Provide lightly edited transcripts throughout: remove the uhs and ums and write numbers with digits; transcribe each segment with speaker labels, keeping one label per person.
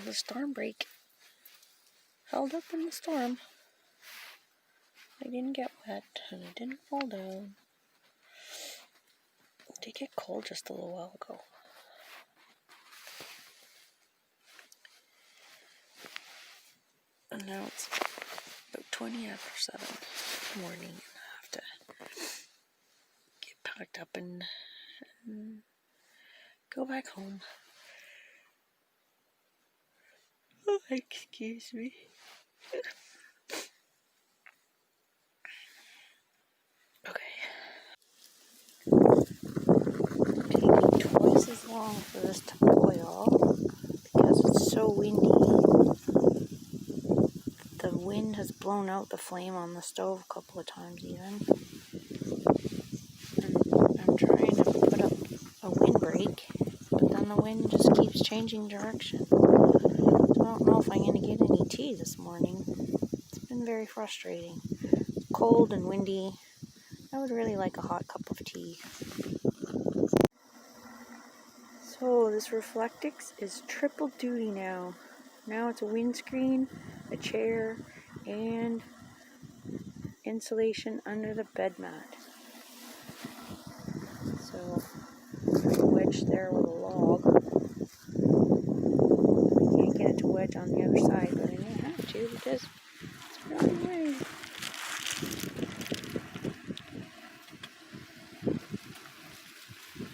Speaker 1: the storm brake. Held up in the storm. I didn't get wet and I didn't fall down. It did get cold just a little while ago. And now it's about 20 after 7 in the morning, and I have to get packed up and go back home. Oh, excuse me. Okay. Taking twice as long for this to boil because it's so windy. The wind has blown out the flame on the stove a couple of times even. And I'm trying to put up a windbreak, but then the wind just keeps changing direction. So I don't know if I'm going to get any tea this morning. It's been very frustrating. It's cold and windy. I would really like a hot cup of tea. So this Reflectix is triple duty now. Now it's a windscreen, a chair, and insulation under the bed mat. So I wedged there with a log. I can't get it to wedge on the other side, but I may have to because it's really windy.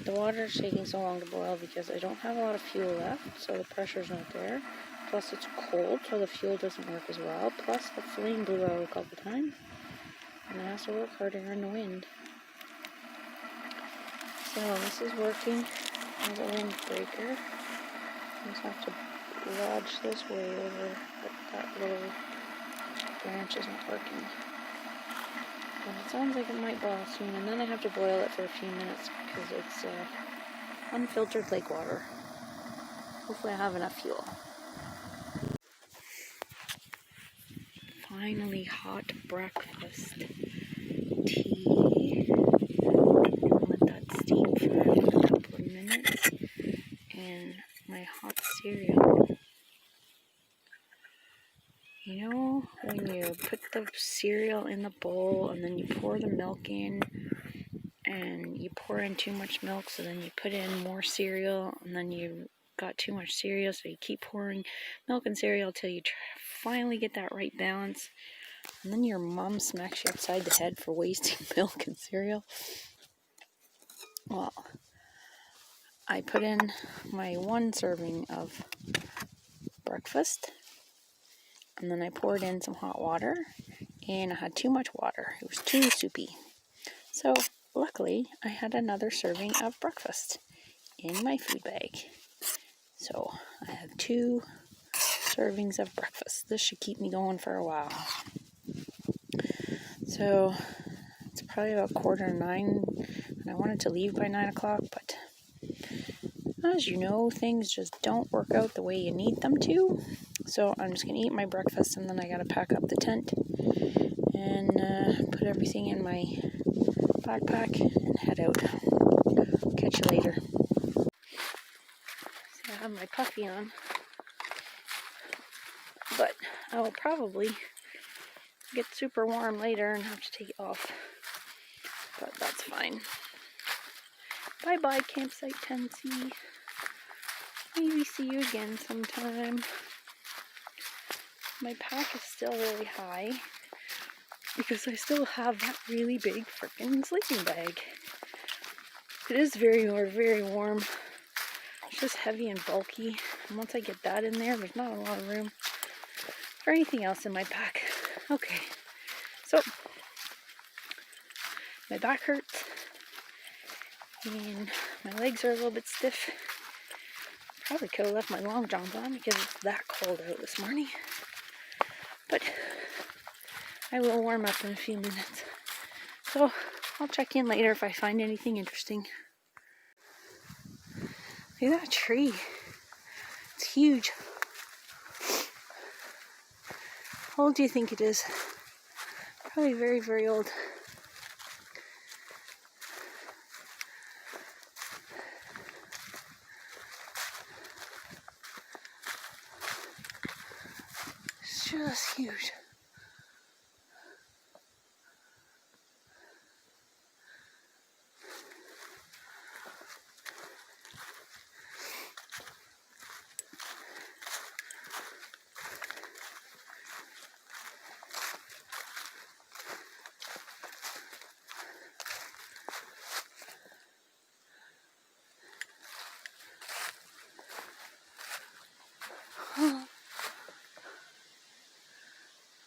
Speaker 1: The water is taking so long to boil because I don't have a lot of fuel left, so the pressure's not there. Plus it's cold, so the fuel doesn't work as well. Plus the flame blew out a couple times, and it has to work harder in the wind. So this is working as a windbreaker. I just have to lodge this way over, but that little branch isn't working. And it sounds like it might boil soon, and then I have to boil it for a few minutes because it's unfiltered lake water. Hopefully I have enough fuel. Finally, hot breakfast. Tea. Let that steam for a couple of minutes. And my hot cereal. You know, when you put the cereal in the bowl and then you pour the milk in, and you pour in too much milk, so then you put in more cereal, and then you got too much cereal, so you keep pouring milk and cereal till you finally get that right balance, and then your mom smacks you upside the head for wasting milk and cereal. Well, I put in my 1 serving of breakfast, and then I poured in some hot water, and I had too much water. It was too soupy. So luckily, I had another serving of breakfast in my food bag. So I have 2 servings of breakfast. This should keep me going for a while. So it's probably about 8:45, and I wanted to leave by 9 o'clock, but as you know, things just don't work out the way you need them to. So I'm just going to eat my breakfast, and then I got to pack up the tent and put everything in my backpack and head out. Catch you later. So I have my puffy on, but I will probably get super warm later and have to take it off, but that's fine. Bye bye, Campsite Tennessee. Maybe see you again sometime. My pack is still really high because I still have that really big freaking sleeping bag. It is very warm. It's just heavy and bulky, and once I get that in there, there's not a lot of room for anything else in my pack. Okay, so my back hurts and my legs are a little bit stiff. Probably could have left my long johns on because it's that cold out this morning, but I will warm up in a few minutes. So I'll check in later if I find anything interesting. Look at that tree. It's huge. How old do you think it is? Probably very old. huge.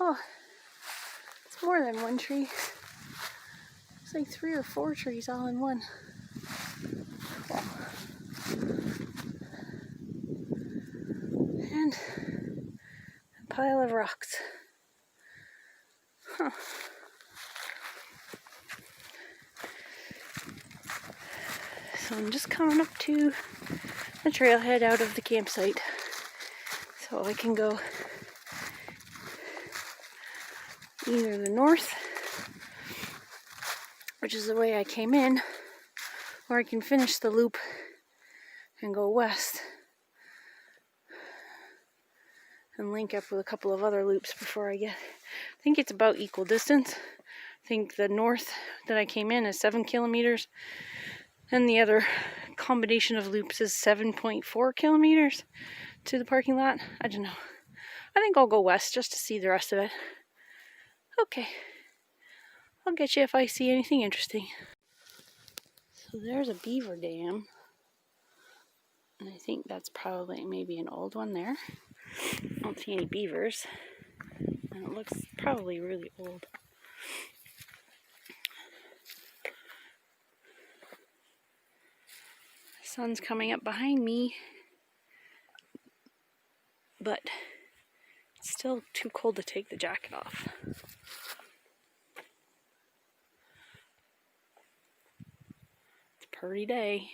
Speaker 1: Oh, it's more than one tree. It's like 3 or 4 trees all in one. Wow. And a pile of rocks. Huh. So I'm just coming up to the trailhead out of the campsite so I can go either the north, which is the way I came in, or I can finish the loop and go west and link up with a couple of other loops before I get. I think it's about equal distance. I think the north that I came in is 7 kilometers and the other combination of loops is 7.4 kilometers to the parking lot. I don't know. I think I'll go west just to see the rest of it. Okay. I'll get you if I see anything interesting. So there's a beaver dam. And I think that's probably maybe an old one there. I don't see any beavers. And it looks probably really old. The sun's coming up behind me. But it's still too cold to take the jacket off. It's a pretty day.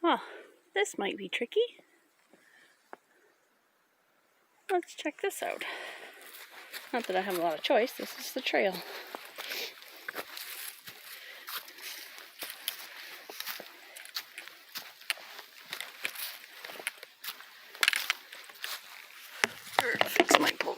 Speaker 1: Oh, this might be tricky. Let's check this out. Not that I have a lot of choice, this is the trail. Fix my pose.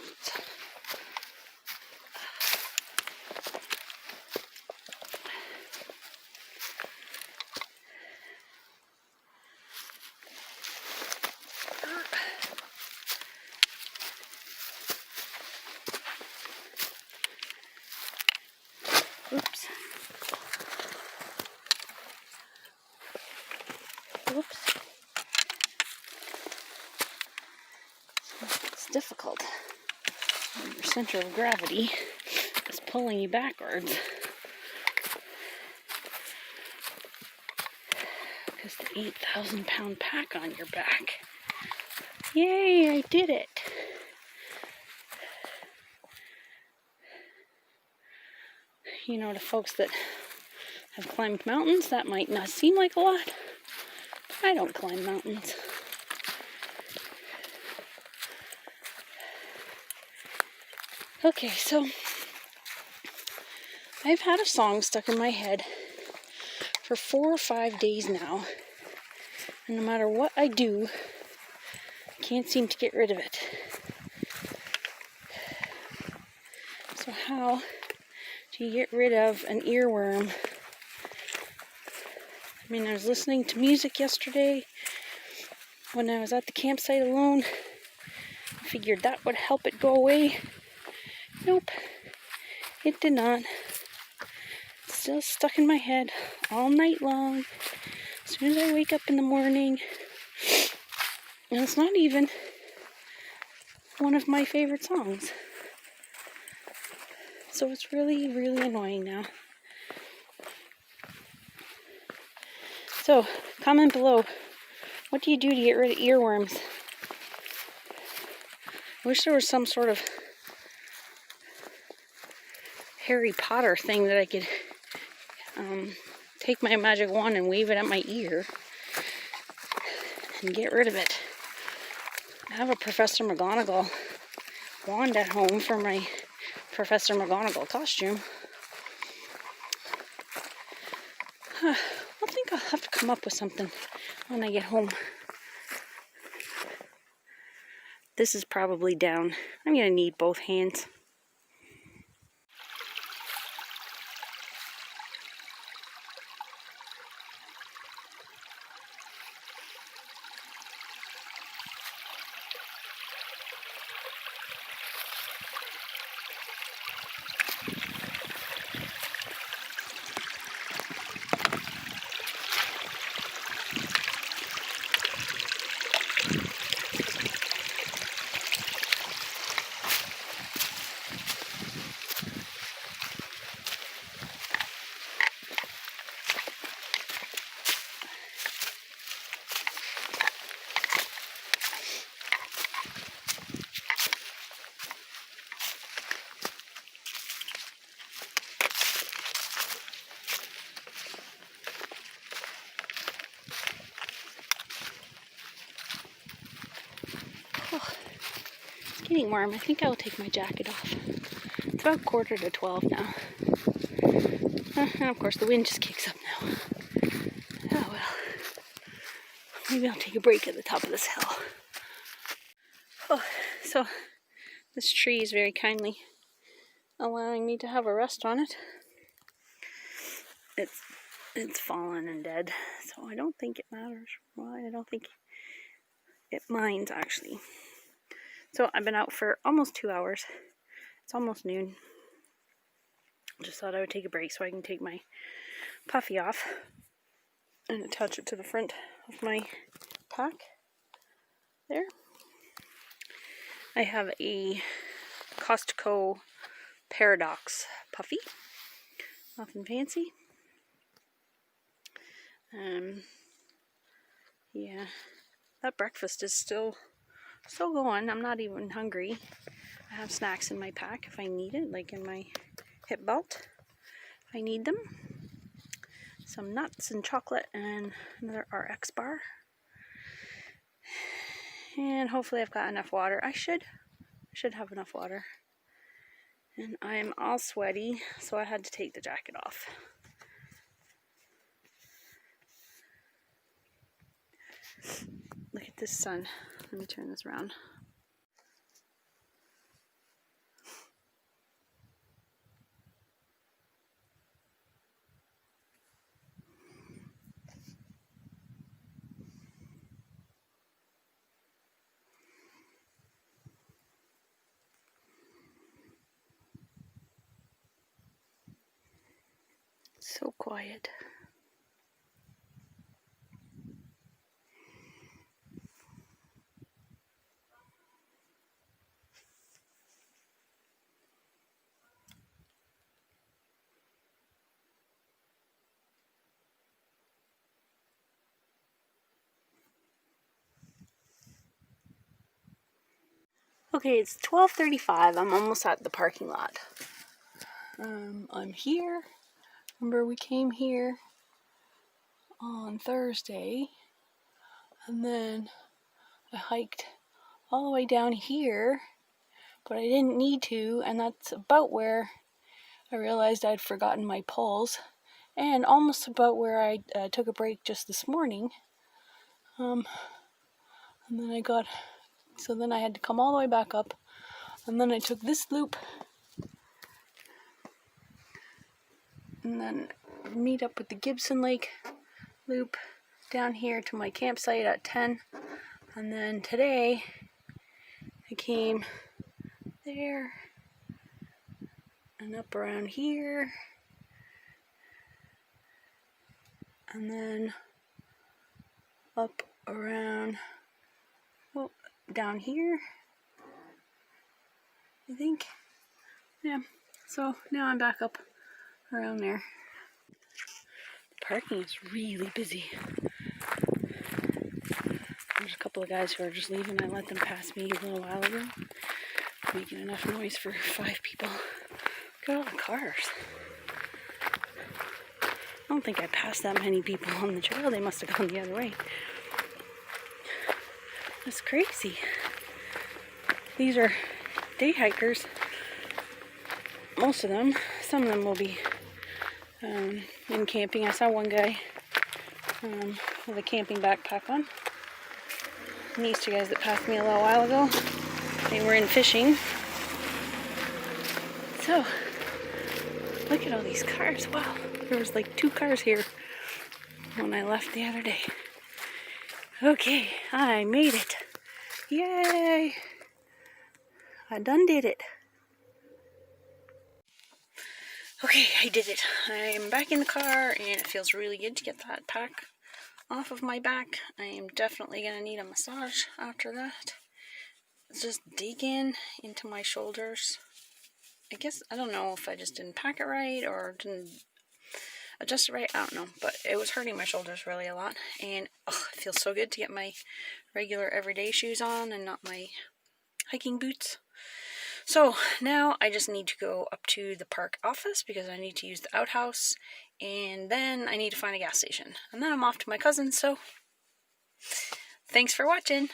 Speaker 1: Oops. Oops. It's difficult when your center of gravity is pulling you backwards. Because the 8,000-pound pack on your back. Yay, I did it. You know, to folks that have climbed mountains, that might not seem like a lot. I don't climb mountains. Okay, so I've had a song stuck in my head for 4 or 5 days now. And no matter what I do, I can't seem to get rid of it. So how do you get rid of an earworm? I mean, I was listening to music yesterday when I was at the campsite alone. I figured that would help it go away. Nope, it did not. It's still stuck in my head all night long. As soon as I wake up in the morning. And it's not even one of my favorite songs. So it's really, really annoying now. So, comment below. What do you do to get rid of earworms? I wish there was some sort of Harry Potter thing that I could take my magic wand and wave it at my ear and get rid of it. I have a Professor McGonagall wand at home for my Professor McGonagall costume. I think I'll have to come up with something when I get home. This is probably down. I'm going to need both hands. Getting warm. I think I'll take my jacket off. It's about 11:45 now. And of course the wind just kicks up now. Oh well. Maybe I'll take a break at the top of this hill. Oh, so this tree is very kindly allowing me to have a rest on it. It's fallen and dead, so I don't think it matters. Well, I don't think it minds actually. So I've been out for almost 2 hours. It's almost noon. Just thought I would take a break so I can take my puffy off and attach it to the front of my pack. There. I have a Costco Paradox puffy. Nothing fancy. Yeah, that breakfast is still going. I'm not even hungry. I have snacks in my pack if I need it, like in my hip belt if I need them. Some nuts and chocolate and another RX bar. And hopefully I've got enough water. I should have enough water. And I'm all sweaty, so I had to take the jacket off. Look at this sun. Let me turn this around. So quiet. Okay, it's 12:35. I'm almost at the parking lot. I'm here. Remember, we came here on Thursday, and then I hiked all the way down here, but I didn't need to, and that's about where I realized I'd forgotten my poles, and almost about where I took a break just this morning. And then I had to come all the way back up, and then I took this loop, and then meet up with the Gibson Lake loop down here to my campsite at 10. And then today I came there and up around here, and then up around down here, I think. Yeah, so now I'm back up around there. The parking is really busy. There's a couple of guys who are just leaving. I let them pass me a little while ago, making enough noise for 5 people. Look at all the cars. I don't think I passed that many people on the trail. They must have gone the other way. That's crazy. These are day hikers. Most of them. Some of them will be in camping. I saw one guy with a camping backpack on. And these two guys that passed me a little while ago, they were in fishing. So, look at all these cars. Wow, there was like 2 cars here when I left the other day. Okay, I made it. Yay! I done did it. Okay, I did it. I'm back in the car and it feels really good to get that pack off of my back. I am definitely going to need a massage after that. Just dig into my shoulders. I guess, I don't know if I just didn't pack it right or didn't adjust it right. I don't know, but it was hurting my shoulders really a lot. And it feels so good to get my regular everyday shoes on and not my hiking boots. So now I just need to go up to the park office because I need to use the outhouse, and then I need to find a gas station, and then I'm off to my cousin's. So thanks for watching.